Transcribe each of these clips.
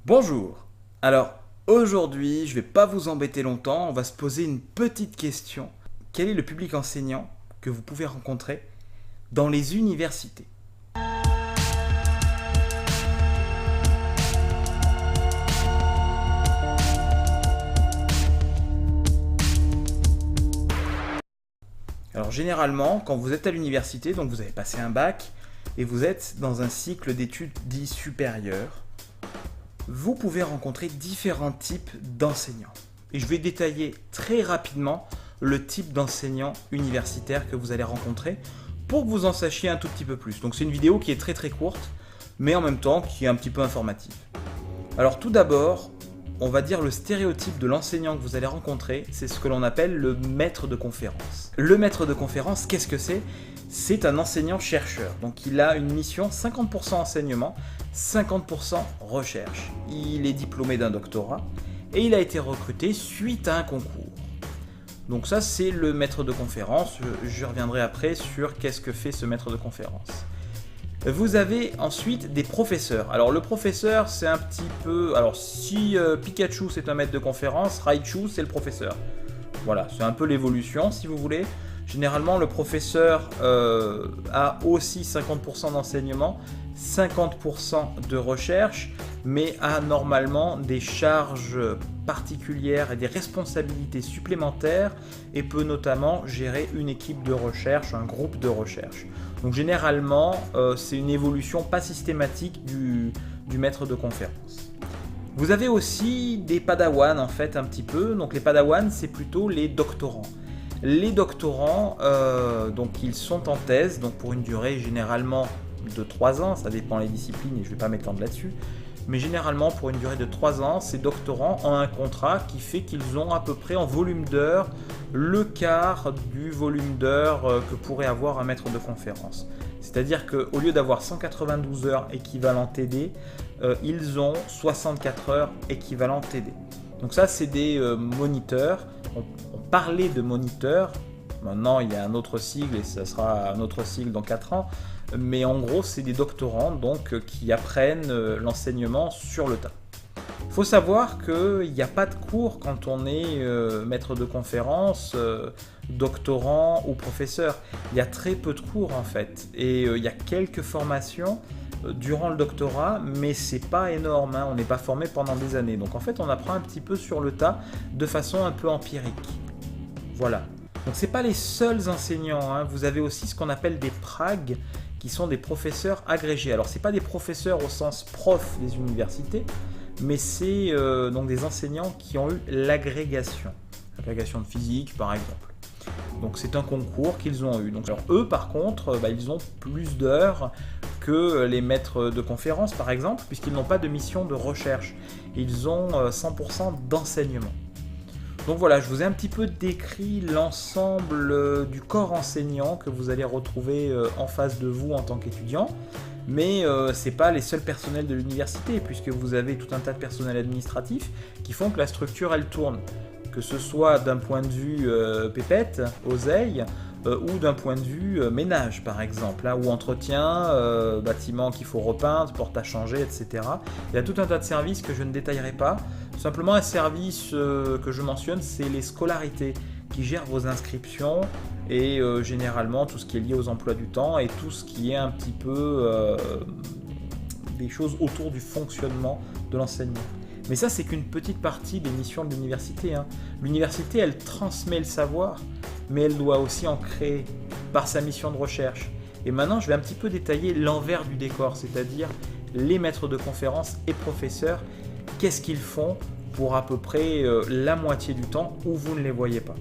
Bonjour. Alors, aujourd'hui, je vais pas vous embêter longtemps, on va se poser une petite question. Quel est le public enseignant que vous pouvez rencontrer dans les universités? Alors, généralement, quand vous êtes à l'université, donc vous avez passé un bac et vous êtes dans un cycle d'études dit supérieur, vous pouvez rencontrer différents types d'enseignants. Et je vais détailler très rapidement le type d'enseignant universitaire que vous allez rencontrer pour que vous en sachiez un tout petit peu plus. Donc c'est une vidéo qui est très courte, mais en même temps qui est un petit peu informative. Alors tout d'abord, on va dire le stéréotype de l'enseignant que vous allez rencontrer, c'est ce que l'on appelle le maître de conférence. Le maître de conférence, qu'est-ce que c'est? C'est un enseignant-chercheur. Donc il a une mission 50% enseignement, 50% recherche. Il est diplômé d'un doctorat et il a été recruté suite à un concours. Donc ça, c'est le maître de conférence. Je reviendrai après sur qu'est-ce que fait ce maître de conférence. Vous avez ensuite des professeurs. Alors le professeur, c'est un petit peu... Alors si Pikachu c'est un maître de conférence, Raichu c'est le professeur. Voilà, c'est un peu l'évolution si vous voulez. Généralement le professeur a aussi 50% d'enseignement, 50% de recherche, mais a normalement des charges particulières et des responsabilités supplémentaires et peut notamment gérer une équipe de recherche, un groupe de recherche. Donc généralement, c'est une évolution pas systématique du maître de conférence. Vous avez aussi des padawans en fait un petit peu. Donc les padawans, c'est plutôt les doctorants. Les doctorants, donc ils sont en thèse, donc pour une durée généralement de 3 ans, ça dépend des disciplines et je ne vais pas m'étendre là-dessus. Mais généralement, pour une durée de 3 ans, ces doctorants ont un contrat qui fait qu'ils ont à peu près en volume d'heures le quart du volume d'heures que pourrait avoir un maître de conférence. C'est-à-dire qu'au lieu d'avoir 192 heures équivalent TD, ils ont 64 heures équivalent TD. Donc ça, c'est des moniteurs. On parlait de moniteurs. Maintenant, il y a un autre sigle et ça sera un autre sigle dans 4 ans. Mais en gros, c'est des doctorants donc, qui apprennent l'enseignement sur le tas. Il faut savoir qu'il n'y a pas de cours quand on est maître de conférence, doctorant ou professeur. Il y a très peu de cours en fait. Et il y a quelques formations durant le doctorat, mais c'est pas énorme, hein. On n'est pas formé pendant des années. Donc en fait, on apprend un petit peu sur le tas de façon un peu empirique. Voilà. Donc c'est pas les seuls enseignants, hein. Vous avez aussi ce qu'on appelle des PRAG, qui sont des professeurs agrégés. Alors c'est pas des professeurs au sens prof des universités, mais c'est donc des enseignants qui ont eu l'agrégation de physique par exemple. Donc c'est un concours qu'ils ont eu. Donc alors, eux par contre, ils ont plus d'heures que les maîtres de conférence par exemple, puisqu'ils n'ont pas de mission de recherche. Ils ont 100% d'enseignement. Donc voilà, je vous ai un petit peu décrit l'ensemble du corps enseignant que vous allez retrouver en face de vous en tant qu'étudiant. Mais ce n'est pas les seuls personnels de l'université, puisque vous avez tout un tas de personnels administratifs qui font que la structure, elle tourne. Que ce soit d'un point de vue pépette, oseille, ou d'un point de vue ménage, par exemple, hein, ou entretien, bâtiment qu'il faut repeindre, porte à changer, etc. Il y a tout un tas de services que je ne détaillerai pas. Simplement, un service que je mentionne, c'est les scolarités, qui gèrent vos inscriptions et généralement tout ce qui est lié aux emplois du temps et tout ce qui est un petit peu des choses autour du fonctionnement de l'enseignement. Mais ça, c'est qu'une petite partie des missions de l'université, hein. L'université, elle transmet le savoir, mais elle doit aussi en créer par sa mission de recherche. Et maintenant, je vais un petit peu détailler l'envers du décor, c'est-à-dire les maîtres de conférences et professeurs, qu'est-ce qu'ils font pour à peu près la moitié du temps où vous ne les voyez pas.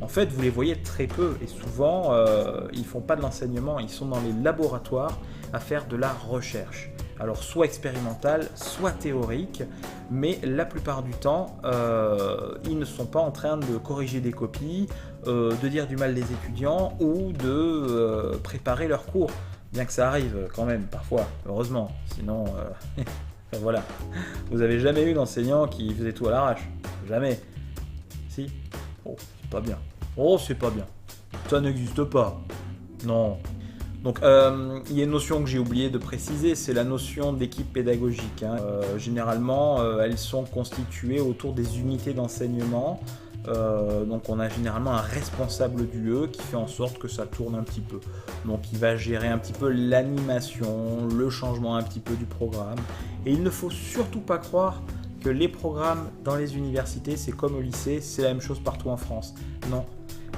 En fait, vous les voyez très peu et souvent, ils ne font pas de l'enseignement, ils sont dans les laboratoires à faire de la recherche. Alors soit expérimentale, soit théorique, mais la plupart du temps, ils ne sont pas en train de corriger des copies, de dire du mal des étudiants ou de préparer leurs cours. Bien que ça arrive quand même parfois, heureusement, sinon voilà. Vous n'avez jamais eu d'enseignant qui faisait tout à l'arrache? Jamais. Si? Oh, c'est pas bien. Oh, c'est pas bien. Ça n'existe pas. Non. Donc, il y a une notion que j'ai oublié de préciser, c'est la notion d'équipe pédagogique. Généralement, elles sont constituées autour des unités d'enseignement. Donc on a généralement un responsable d'UE qui fait en sorte que ça tourne un petit peu. Donc il va gérer un petit peu l'animation, le changement un petit peu du programme. Et il ne faut surtout pas croire que les programmes dans les universités, c'est comme au lycée, c'est la même chose partout en France. Non,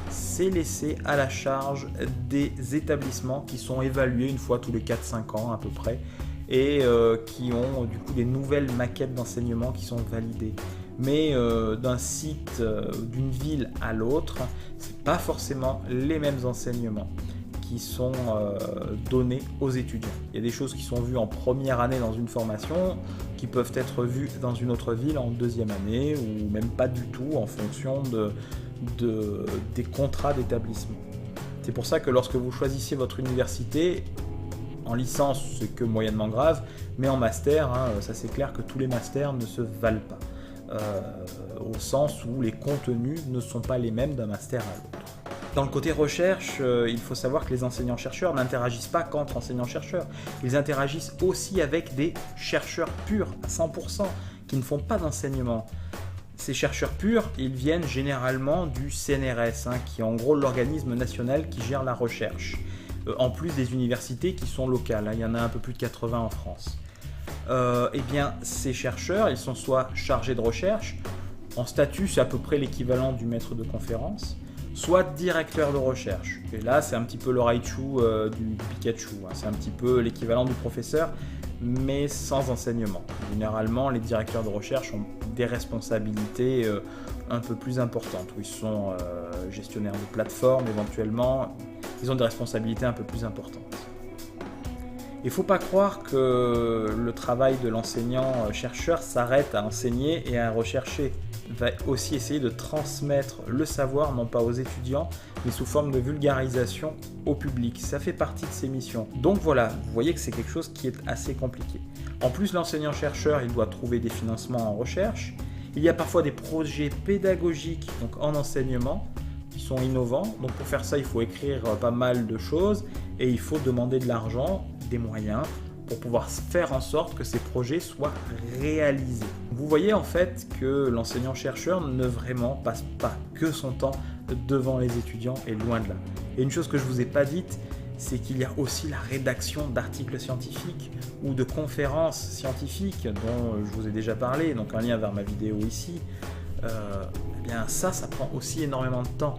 c'est laissé à la charge des établissements qui sont évalués une fois tous les 4-5 ans à peu près et qui ont du coup des nouvelles maquettes d'enseignement qui sont validées. Mais d'un site, d'une ville à l'autre, c'est pas forcément les mêmes enseignements qui sont donnés aux étudiants. Il y a des choses qui sont vues en première année dans une formation qui peuvent être vues dans une autre ville en deuxième année ou même pas du tout en fonction des contrats d'établissement. C'est pour ça que lorsque vous choisissez votre université, en licence c'est que moyennement grave, mais en master, ça c'est clair que tous les masters ne se valent pas. Au sens où les contenus ne sont pas les mêmes d'un master à l'autre. Dans le côté recherche, il faut savoir que les enseignants-chercheurs n'interagissent pas qu'entre enseignants-chercheurs. Ils interagissent aussi avec des chercheurs purs, à 100%, qui ne font pas d'enseignement. Ces chercheurs purs, ils viennent généralement du CNRS, qui est en gros l'organisme national qui gère la recherche, en plus des universités qui sont locales. Il y en a un peu plus de 80 en France. Eh bien, ces chercheurs, ils sont soit chargés de recherche, en statut c'est à peu près l'équivalent du maître de conférence, soit directeur de recherche. Et là, c'est un petit peu le Raichu du Pikachu, c'est un petit peu l'équivalent du professeur, mais sans enseignement. Généralement, les directeurs de recherche ont des responsabilités un peu plus importantes, où ils sont gestionnaires de plateformes éventuellement, ils ont des responsabilités un peu plus importantes. Il ne faut pas croire que le travail de l'enseignant-chercheur s'arrête à enseigner et à rechercher. Il va aussi essayer de transmettre le savoir, non pas aux étudiants, mais sous forme de vulgarisation au public. Ça fait partie de ses missions. Donc voilà, vous voyez que c'est quelque chose qui est assez compliqué. En plus, l'enseignant-chercheur, il doit trouver des financements en recherche. Il y a parfois des projets pédagogiques, donc en enseignement, qui sont innovants. Donc pour faire ça, il faut écrire pas mal de choses et il faut demander de l'argent, des moyens pour pouvoir faire en sorte que ces projets soient réalisés. Vous voyez en fait que l'enseignant-chercheur ne vraiment passe pas que son temps devant les étudiants et loin de là. Et une chose que je ne vous ai pas dite, c'est qu'il y a aussi la rédaction d'articles scientifiques ou de conférences scientifiques dont je vous ai déjà parlé, donc un lien vers ma vidéo ici. Eh bien ça prend aussi énormément de temps.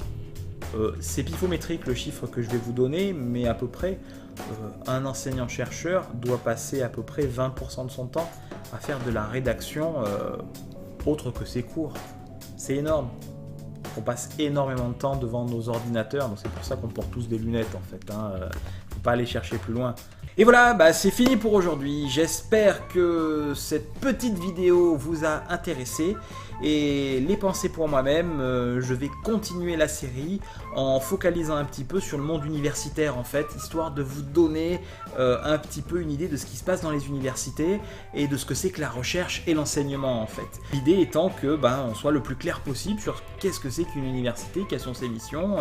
C'est pifométrique le chiffre que je vais vous donner, mais à peu près un enseignant-chercheur doit passer à peu près 20% de son temps à faire de la rédaction autre que ses cours. C'est énorme. On passe énormément de temps devant nos ordinateurs, donc c'est pour ça qu'on porte tous des lunettes en fait. Faut pas aller chercher plus loin. Et voilà, c'est fini pour aujourd'hui. J'espère que cette petite vidéo vous a intéressé. Et les pensées pour moi-même, je vais continuer la série en focalisant un petit peu sur le monde universitaire en fait, histoire de vous donner un petit peu une idée de ce qui se passe dans les universités et de ce que c'est que la recherche et l'enseignement en fait. L'idée étant que on soit le plus clair possible sur qu'est-ce que c'est qu'une université, quelles sont ses missions,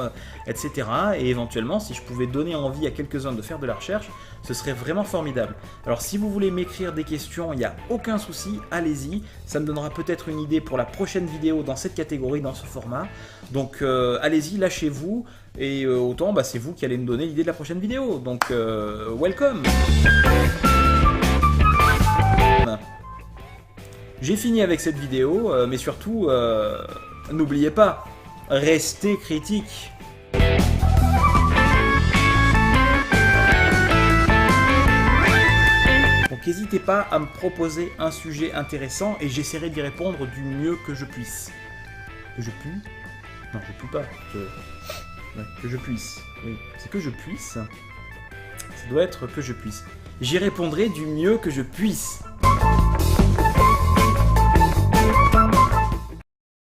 etc. Et éventuellement, si je pouvais donner envie à quelques-uns de faire de la recherche, ce serait vraiment formidable. Alors si vous voulez m'écrire des questions, il n'y a aucun souci, allez-y. Ça me donnera peut-être une idée pour la prochaine vidéo dans cette catégorie, dans ce format. Donc allez-y, lâchez-vous. Et autant, c'est vous qui allez me donner l'idée de la prochaine vidéo. Donc welcome. J'ai fini avec cette vidéo, mais surtout, n'oubliez pas, restez critiques. Donc n'hésitez pas à me proposer un sujet intéressant et j'essaierai d'y répondre du mieux que je puisse. Que je puis? Non, je puis pas. Que je puisse. Oui, c'est que je puisse. Ça doit être que je puisse. J'y répondrai du mieux que je puisse.